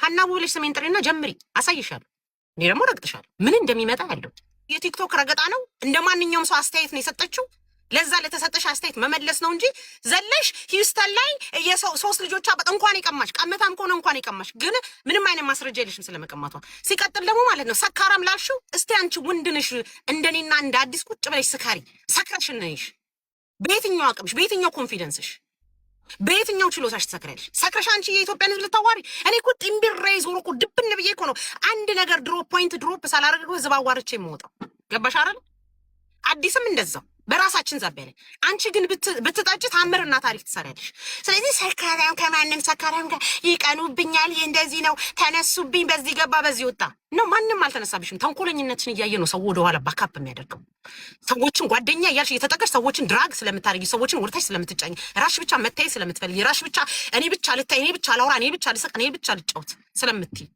ሀናቡ ብለሽ ስሜን ጥሪና ጀምሪ፣ አሳይሻለሁ። እኔ ደግሞ ረግጥሻለሁ። ምን እንደሚመጣ ያለው የቲክቶክ ረገጣ ነው። እንደ ማንኛውም ሰው አስተያየት ነው የሰጠችው። ለዛ ለተሰጠሽ አስተያየት መመለስ ነው እንጂ ዘለሽ ሂውስተን ላይ የሰው 3 ልጆቿ እንኳን ይቀማሽ ቀመታም ከሆነ እንኳን ይቀማሽ፣ ግን ምንም አይነት ማስረጃ የለሽም ስለመቀማቷ። ሲቀጥል ደግሞ ማለት ነው ሰካራም ላልሽው፣ እስቲ አንቺ ወንድንሽ እንደኔና እንደ አዲስ ቁጭ ብለሽ ስካሪ፣ ሰክረሽ ነሽ። በየትኛው አቅምሽ፣ በየትኛው ኮንፊደንስሽ፣ በየትኛው ችሎታሽ ትሰክሪያለሽ? ሰክረሽ አንቺ የኢትዮጵያን ሕዝብ ልታዋሪ? እኔ እኮ ጥምቢሬ ዞሮ እኮ ድብን ብዬ እኮ ነው አንድ ነገር ፖይንት ድሮፕ ሳላደርግ ሕዝብ አዋርቼ የምወጣው። ገባሽ አይደል? አዲስም እንደዛው በራሳችን ዛበለ። አንቺ ግን ብትጣጭ ታምርና ታሪክ ትሰሪያለሽ። ስለዚህ ሰካራም ከማንም ሰካራም ጋር ይቀኑብኛል፣ እንደዚህ ነው ተነሱብኝ፣ በዚህ ገባ በዚህ ወጣ ነው። ማንም አልተነሳብሽም። ተንኮለኝነትሽን እያየ ነው ሰው ወደ ኋላ ባካፕ የሚያደርገው። ሰዎችን ጓደኛ እያልሽ እየተጠቀሽ ሰዎችን ድራግ ስለምታደርጊ፣ ሰዎችን ወርታሽ ስለምትጫኝ፣ ራሽ ብቻ መታየት ስለምትፈልጊ፣ ራሽ ብቻ እኔ ብቻ ልታይ፣ እኔ ብቻ ላውራ፣ እኔ ብቻ ልስቅ፣ እኔ ብቻ ልጫወት ስለምትይ